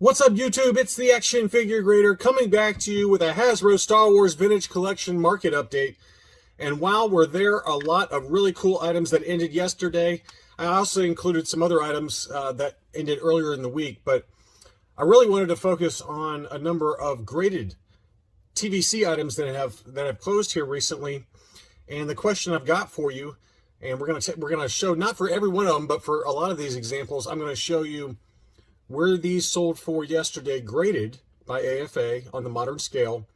What's up, YouTube? It's the Action Figure Grader coming back to you with a Hasbro Star Wars Vintage Collection market update. And while we're there, a lot of really cool items that ended yesterday. I also included some other items that ended earlier in the week, but I really wanted to focus on a number of graded TVC items that have closed here recently. And the question I've got for you, and we're gonna show, not for every one of them, but for a lot of these examples, I'm going to show you where these sold for yesterday graded by AFA on the modern scale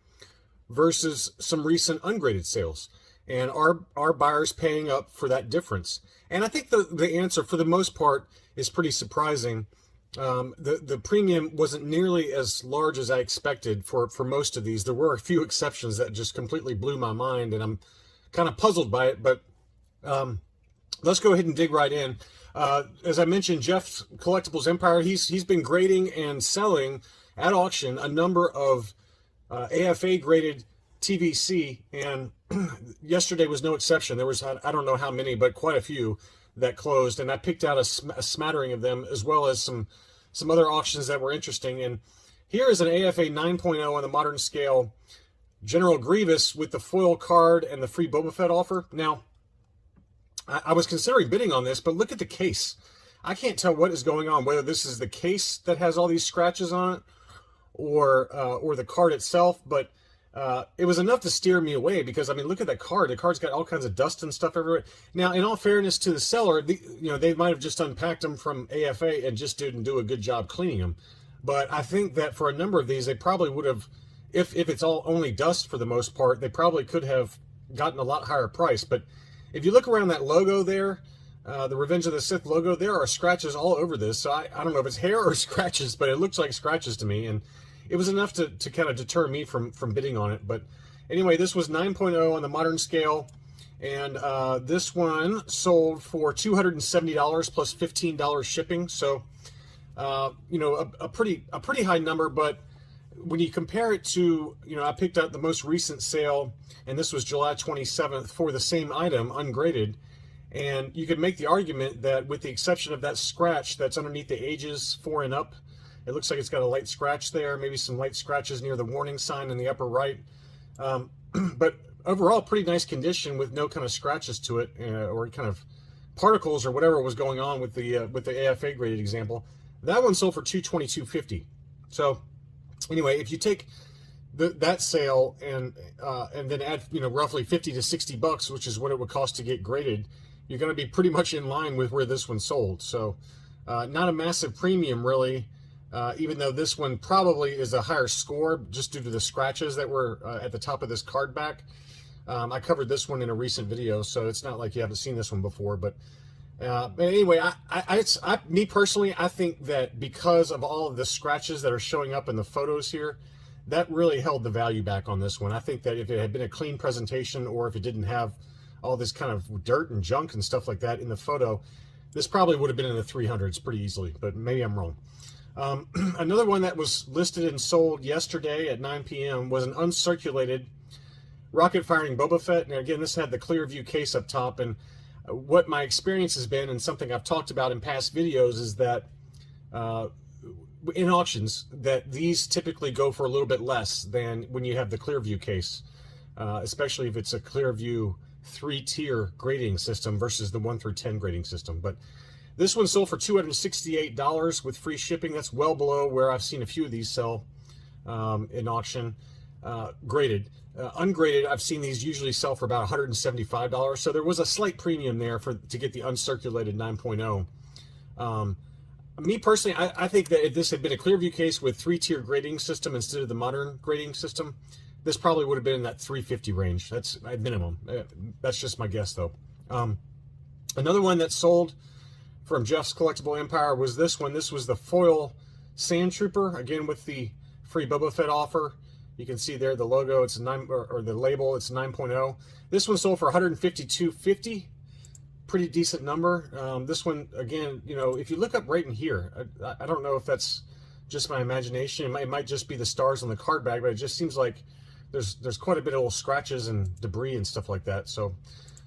versus some recent ungraded sales. And are buyers paying up for that difference? And I think the answer, for the most part, is pretty surprising. The premium wasn't nearly as large as I expected for most of these. There were a few exceptions that just completely blew my mind, and I'm kind of puzzled by it, but let's go ahead and dig right in. As I mentioned, Jeff's Collectibles Empire, he's been grading and selling at auction a number of AFA graded TVC, and yesterday was no exception. There was, I don't know how many, but quite a few that closed, and I picked out a smattering of them, as well as some other auctions that were interesting. And here is an AFA 9.0 on the modern scale General Grievous with the foil card and the free Boba Fett offer. Now, I was considering bidding on this, but look at the case. I can't tell what is going on, whether this is the case that has all these scratches on it or the card itself, but it was enough to steer me away, because, I mean, look at that card. The card's got all kinds of dust and stuff everywhere. Now, in all fairness to the seller, they might have just unpacked them from AFA and just didn't do a good job cleaning them. But I think that for a number of these, they probably would have, if it's all only dust for the most part, they probably could have gotten a lot higher price. But if you look around that logo there, the Revenge of the Sith logo, there are scratches all over this. So I don't know if it's hair or scratches, but it looks like scratches to me. And it was enough to kind of deter me from bidding on it. But anyway, this was 9.0 on the modern scale. And this one sold for $270 plus $15 shipping. So, a pretty high number. But when you compare it to, I picked out the most recent sale, and this was July 27th for the same item, ungraded. And you could make the argument that, with the exception of that scratch that's underneath the ages 4 and up, it looks like it's got a light scratch there, maybe some light scratches near the warning sign in the upper right. But overall, pretty nice condition with no kind of scratches to it, or kind of particles or whatever was going on with the AFA graded example. That one sold for $222.50. So anyway, if you take that sale and then add roughly $50 to $60, which is what it would cost to get graded, you're going to be pretty much in line with where this one sold. So not a massive premium really, even though this one probably is a higher score just due to the scratches that were at the top of this card back. I covered this one in a recent video, so it's not like you haven't seen this one before. But anyway, me personally, I think that because of all of the scratches that are showing up in the photos here, that really held the value back on this one. I think that if it had been a clean presentation, or if it didn't have all this kind of dirt and junk and stuff like that in the photo, this probably would have been in the 300s pretty easily, but maybe I'm wrong. Another one that was listed and sold yesterday at 9 p.m. was an uncirculated rocket firing Boba Fett. And again, this had the clear view case up top, and what my experience has been, and something I've talked about in past videos, is that in auctions, that these typically go for a little bit less than when you have the clear view case, especially if it's a clear view 3-tier grading system versus the 1 through 10 grading system. But this one sold for $268 with free shipping. That's well below where I've seen a few of these sell in auction, graded. Ungraded, I've seen these usually sell for about $175. So there was a slight premium there to get the uncirculated 9.0. Me personally, I think that if this had been a Clearview case with 3-tier grading system instead of the modern grading system, this probably would have been in that $350 range. That's at minimum. That's just my guess, though. Another one that sold from Jeff's Collectible Empire was this one. This was the foil Sand Trooper, again with the free Boba Fett offer. You can see there the logo, it's or the label, it's 9.0. This one sold for $152.50. Pretty decent number. This one, again, if you look up right in here, I don't know if that's just my imagination. It might just be the stars on the card bag, but it just seems like there's quite a bit of little scratches and debris and stuff like that. So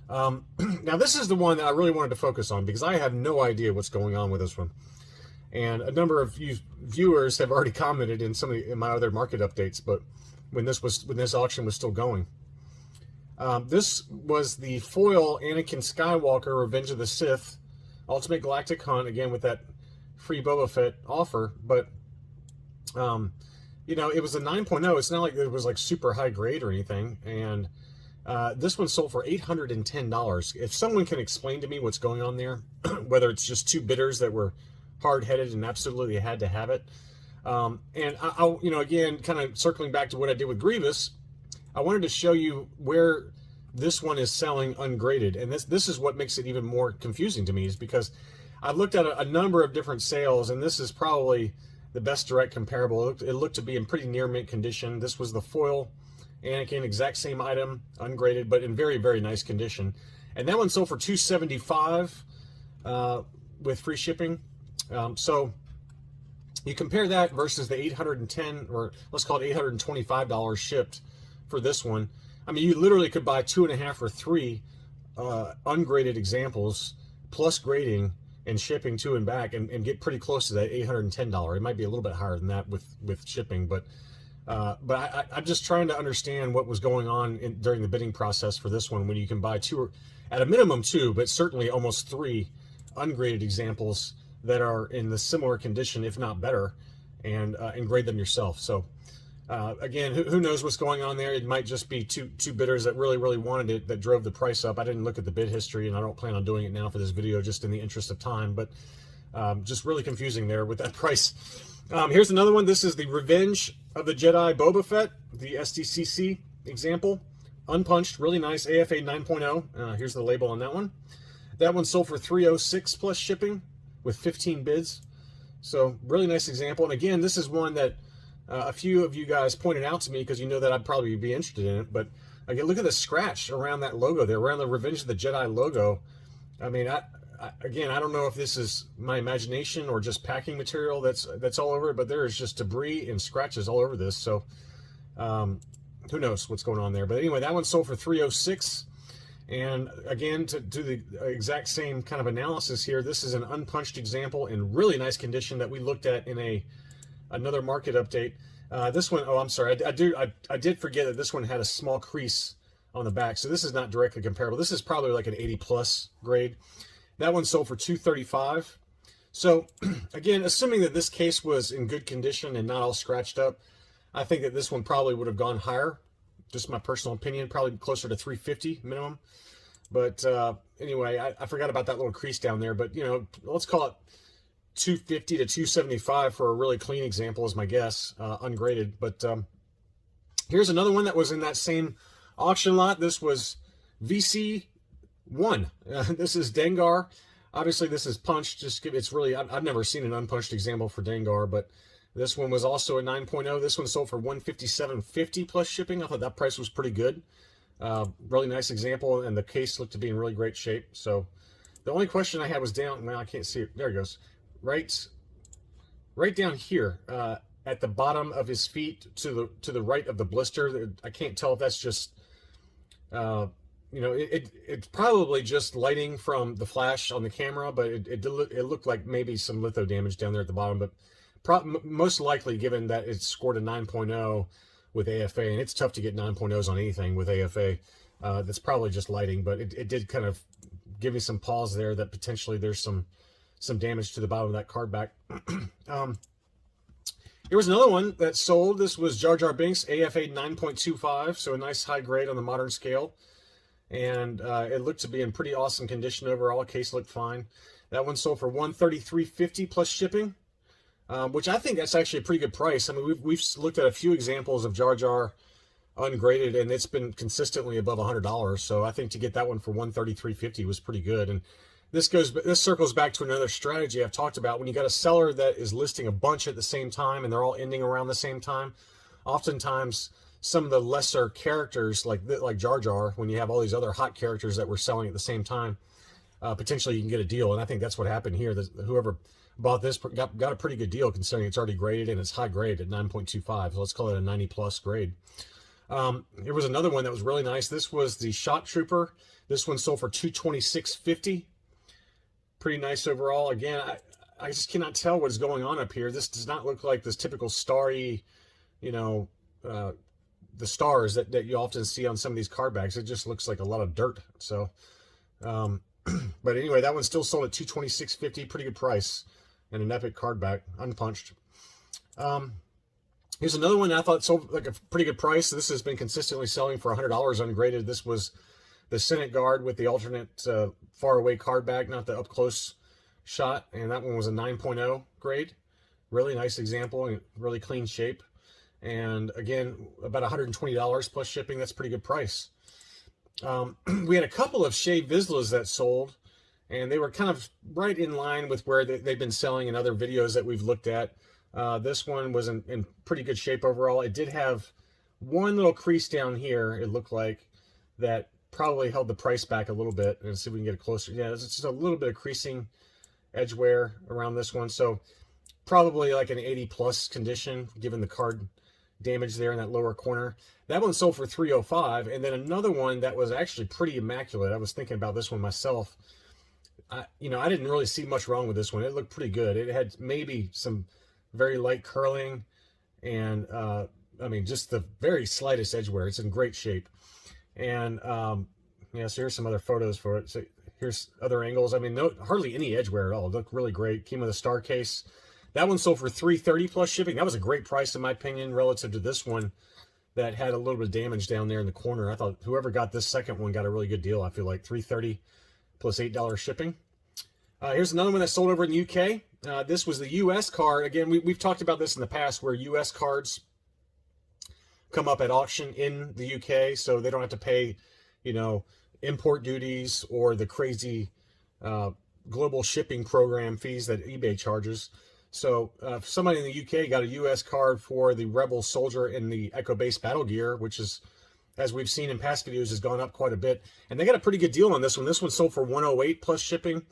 now this is the one that I really wanted to focus on, because I have no idea what's going on with this one. And a number of you viewers have already commented in in my other market updates, but when this auction was still going. This was the foil Anakin Skywalker Revenge of the Sith Ultimate Galactic Hunt, again with that free Boba Fett offer, but you know, it was a 9.0. It's not like it was like super high grade or anything, and this one sold for $810. If someone can explain to me what's going on there, whether it's just two bidders that were hard-headed and absolutely had to have it. And I'll, you know, again, kind of circling back to what I did with Grievous, I wanted to show you where this one is selling ungraded. And this is what makes it even more confusing to me, is because I looked at a number of different sales, and this is probably the best direct comparable. It looked to be in pretty near mint condition. This was the foil Anakin, exact same item, ungraded, but in very, very nice condition. And that one sold for $275 with free shipping. So you compare that versus the $810, or let's call it $825 shipped for this one. I mean, you literally could buy 2.5 or 3 ungraded examples plus grading and shipping to and back, and get pretty close to that $810. It might be a little bit higher than that with shipping, but I'm just trying to understand what was going on during the bidding process for this one, when you can buy 2, at a minimum 2, but certainly almost 3 ungraded examples that are in the similar condition, if not better, and grade them yourself. So again, who knows what's going on there? It might just be two bidders that really, really wanted it that drove the price up. I didn't look at the bid history, and I don't plan on doing it now for this video, just in the interest of time, but just really confusing there with that price. Here's another one. This is the Revenge of the Jedi Boba Fett, the SDCC example, unpunched, really nice, AFA 9.0. Here's the label on that one. That one sold for $306 plus shipping with 15 bids. So really nice example. And again, this is one that a few of you guys pointed out to me, because you know that I'd probably be interested in it. But again, look at the scratch around that logo there, around the Revenge of the Jedi logo. I mean, again, I don't know if this is my imagination or just packing material that's all over it, but there is just debris and scratches all over this. So who knows what's going on there. But anyway, that one sold for $306. And again, to do the exact same kind of analysis here, this is an unpunched example in really nice condition that we looked at in another market update. This one, oh, I'm sorry, I did forget that this one had a small crease on the back, so this is not directly comparable. This is probably like an 80 plus grade. That one sold for $235. So again, assuming that this case was in good condition and not all scratched up, I think that this one probably would have gone higher. Just my personal opinion, probably closer to $350 minimum. But anyway, I forgot about that little crease down there. But, you know, let's call it $250 to $275 for a really clean example is my guess, ungraded. But here's another one that was in that same auction lot. This was VC1. This is Dengar. Obviously, this is punched. It's really, I've never seen an unpunched example for Dengar, but this one was also a 9.0. This one sold for $157.50 plus shipping. I thought that price was pretty good. Really nice example, and the case looked to be in really great shape. So the only question I had was down, well, I can't see it. There it goes. Right down here at the bottom of his feet to the right of the blister. I can't tell if that's just, you know, it's probably just lighting from the flash on the camera, but it looked like maybe some litho damage down there at the bottom, but most likely, given that it's scored a 9.0 with AFA, and it's tough to get 9.0s on anything with AFA, that's probably just lighting, but it did kind of give me some pause there that potentially there's some damage to the bottom of that card back. Here was another one that sold. This was Jar Jar Binks, AFA 9.25, so a nice high grade on the modern scale, and it looked to be in pretty awesome condition overall. Case looked fine. That one sold for $133.50 plus shipping. Which I think that's actually a pretty good price. I mean, we've looked at a few examples of Jar Jar ungraded, and it's been consistently above $100. So I think to get that one for $133.50 was pretty good. And this circles back to another strategy I've talked about. When you got a seller that is listing a bunch at the same time, and they're all ending around the same time, oftentimes some of the lesser characters like Jar Jar, when you have all these other hot characters that were selling at the same time, potentially you can get a deal. And I think that's what happened here. Whoever bought this got a pretty good deal, considering it's already graded and it's high grade at 9.25. So let's call it a 90 plus grade. Here was another one that was really nice. This was the Shot Trooper. This one sold for $226.50. Pretty nice overall. Again, I just cannot tell what is going on up here. This does not look like this typical starry, you know, the stars that you often see on some of these card backs. It just looks like a lot of dirt. So, but anyway, that one's still sold at $226.50, pretty good price, and an epic card back, unpunched. Here's another one that I thought sold like a pretty good price. This has been consistently selling for $100 ungraded. This was the Senate Guard with the alternate far away card back, not the up close shot, and that one was a 9.0 grade. Really nice example and really clean shape. And again, about $120 plus shipping. That's a pretty good price. We had a couple of Shae Vizlas that sold, and they were kind of right in line with where they've been selling in other videos that we've looked at. This one was in pretty good shape overall. It did have one little crease down here, it looked like, that probably held the price back a little bit. And see if we can get it closer. Yeah, it's just a little bit of creasing edge wear around this one. So probably like an 80 plus condition, given the card damage there in that lower corner. That one sold for $305. And then another one that was actually pretty immaculate. I was thinking about this one myself. I didn't really see much wrong with this one. It looked pretty good. It had maybe some very light curling, and I mean, just the very slightest edge wear. It's in great shape. And yeah, so here's some other photos for it. So here's other angles. I mean, hardly any edge wear at all. It looked really great. Came with a star case. That one sold for $330 plus shipping. That was a great price in my opinion relative to this one that had a little bit of damage down there in the corner. I thought whoever got this second one got a really good deal. I feel like $330 plus $8 shipping. Here's another one that sold over in the UK. This was the US card. Again, we've talked about this in the past, where US cards come up at auction in the UK, so they don't have to pay, import duties or the crazy global shipping program fees that eBay charges. So if somebody in the UK got a US card for the Rebel Soldier in the Echo Base Battle Gear, which is, as we've seen in past videos, has gone up quite a bit. And they got a pretty good deal on this one. This one sold for $108 plus shipping.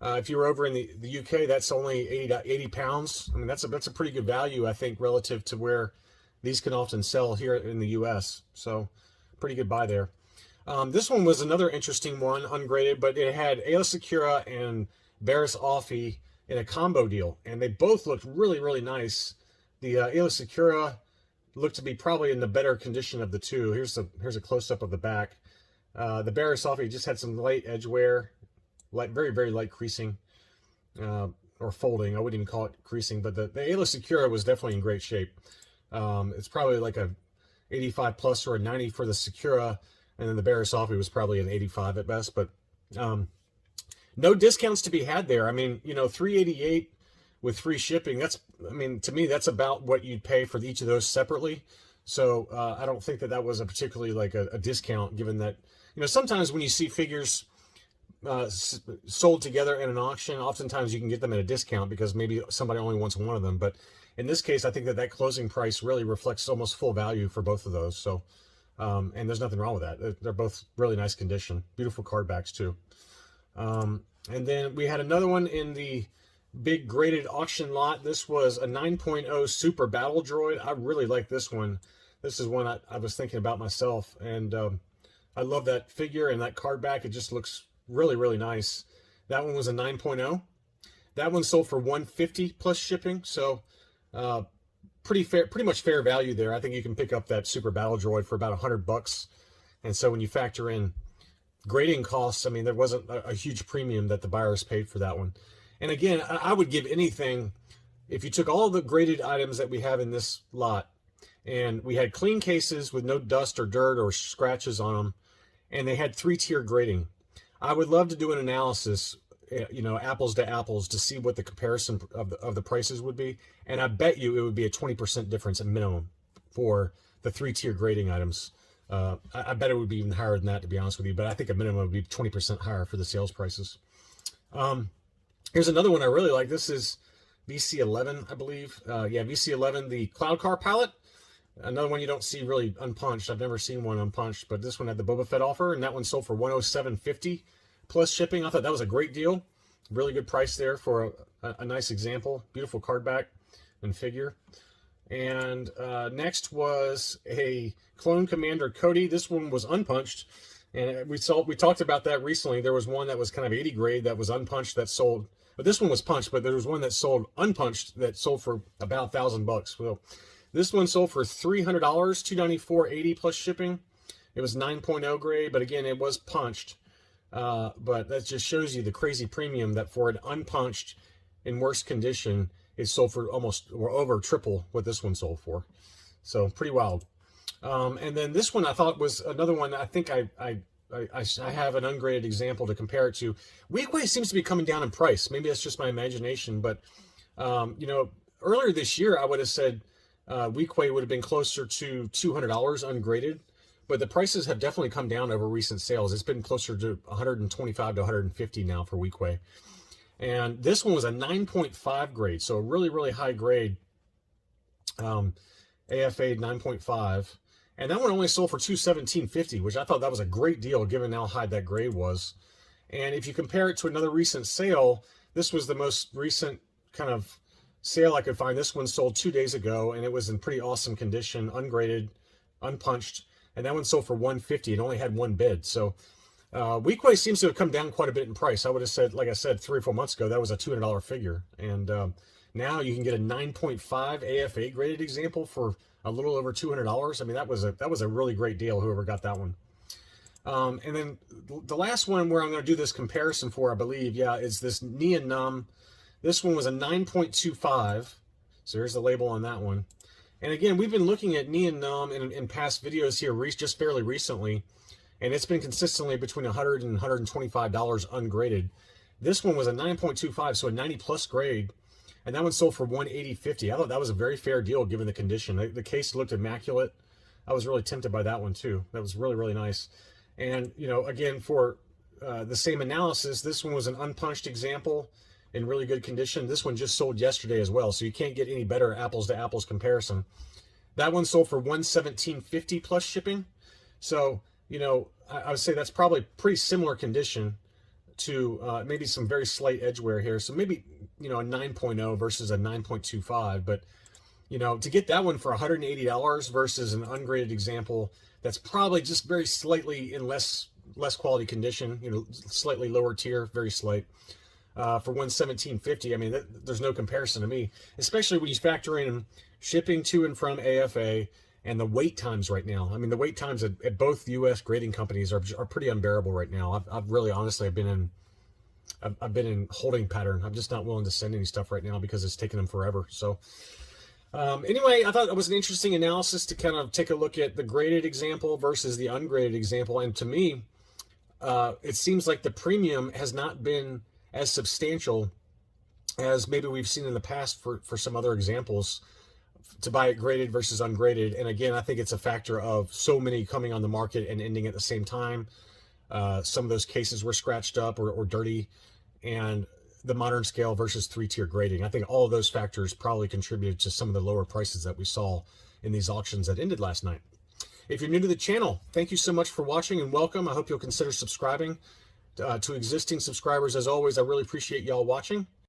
If you were over in the UK, that's only 80 pounds. I mean, that's a pretty good value, I think, relative to where these can often sell here in the US. So pretty good buy there. This one was another interesting one, ungraded, but it had Aayla Secura and Barriss Offee in a combo deal, and they both looked really, really nice. The Aayla Secura looked to be probably in the better condition of the two. Here's a close-up of the back. The Barriss Offee just had some light edge wear, very, very light creasing, or folding. I wouldn't even call it creasing, but the Aayla Secura was definitely in great shape. It's probably like a 85 plus or a 90 for the Secura, and then the Barriss Offee was probably an 85 at best, but no discounts to be had there. I mean, $388 with free shipping, to me, that's about what you'd pay for each of those separately. So I don't think that was a particularly like a discount, given that, sometimes when you see figures sold together in an auction, oftentimes you can get them at a discount because maybe somebody only wants one of them. But in this case, I think that closing price really reflects almost full value for both of those. So, and there's nothing wrong with that. They're both really nice condition, beautiful card backs too. And then we had another one in the big graded auction lot. This was a 9.0 Super Battle Droid. I really like this one. This is one I was thinking about myself, and I love that figure and that card back. It just looks really, really nice. That one was a 9.0. That one sold for $150 plus shipping, so pretty much fair value there. I think you can pick up that Super Battle Droid for about $100. And so when you factor in grading costs, I mean, there wasn't a huge premium that the buyers paid for that one. And again, I would give anything, if you took all the graded items that we have in this lot, and we had clean cases with no dust or dirt or scratches on them, and they had 3-tier grading, I would love to do an analysis, apples to apples, to see what the comparison of the prices would be. And I bet you it would be a 20% difference at minimum for the 3-tier grading items. I bet it would be even higher than that, to be honest with you, but I think a minimum would be 20% higher for the sales prices. Here's another one I really like. This is VC11, I believe. Yeah, VC11, the Cloud Car Pallet. Another one you don't see really unpunched. I've never seen one unpunched, but this one had the Boba Fett offer, and that one sold for $107.50 plus shipping. I thought that was a great deal. Really good price there for a nice example. Beautiful card back and figure. And next was a Clone Commander Cody. This one was unpunched, and we talked about that recently. There was one that was kind of 80 grade that was unpunched that sold. But this one was punched, but there was one that sold unpunched that sold for about $1,000. So this one sold for $300, $294.80 plus shipping. It was 9.0 grade, but again, it was punched. But that just shows you the crazy premium that for an unpunched in worse condition, it sold for almost or over triple what this one sold for. So pretty wild. And then this one I thought was another one. I think I have an ungraded example to compare it to. Weequay seems to be coming down in price. Maybe that's just my imagination, but you know, earlier this year I would have said Weequay would have been closer to $200 ungraded, but the prices have definitely come down over recent sales. It's been closer to $125 to $150 now for Weequay. And this one was a 9.5 grade, so a really, really high grade AFA 9.5. And that one only sold for $217.50, which I thought that was a great deal given how high that grade was. And if you compare it to another recent sale, this was the most recent kind of sale I could find. This one sold 2 days ago, and it was in pretty awesome condition, ungraded, unpunched. And that one sold for $150. It only had one bid. So Weequay seems to have come down quite a bit in price. I would have said, like I said, 3 or 4 months ago, that was a $200 figure. And now you can get a 9.5 AFA graded example for a little over $200. I mean, that was a really great deal, whoever got that one. And then the last one where I'm going to do this comparison for, I believe, yeah, is this Neon Numb. This one was a 9.25. So here's the label on that one. And again, we've been looking at Neon Numb in past videos here just fairly recently, and it's been consistently between $100 and $125 ungraded. This one was a 9.25, so a 90 plus grade, and that one sold for $180.50. I thought that was a very fair deal given the condition. The case looked immaculate. I was really tempted by that one too. That was really, really nice. And, you know, again, for the same analysis, this one was an unpunched example in really good condition. This one just sold yesterday as well, so you can't get any better apples to apples comparison. That one sold for $117.50 plus shipping. So, you know, I would say that's probably pretty similar condition to maybe some very slight edge wear here. So maybe, you know, a 9.0 versus a 9.25. But, you know, to get that one for $180 versus an ungraded example that's probably just very slightly in less quality condition, you know, slightly lower tier, very slight. For $117.50, I mean, there's no comparison to me, especially when you factor in shipping to and from AFA and the wait times right now. I mean, the wait times at both U.S. grading companies are pretty unbearable right now. I've really, honestly, I've been in holding pattern. I'm just not willing to send any stuff right now because it's taking them forever. So anyway, I thought it was an interesting analysis to kind of take a look at the graded example versus the ungraded example. And to me, it seems like the premium has not been as substantial as maybe we've seen in the past for some other examples to buy it graded versus ungraded. And again, I think it's a factor of so many coming on the market and ending at the same time. Some of those cases were scratched up or dirty, and the modern scale versus 3-tier grading. I think all of those factors probably contributed to some of the lower prices that we saw in these auctions that ended last night. If you're new to the channel, thank you so much for watching and welcome. I hope you'll consider subscribing. To existing subscribers, as always, I really appreciate y'all watching.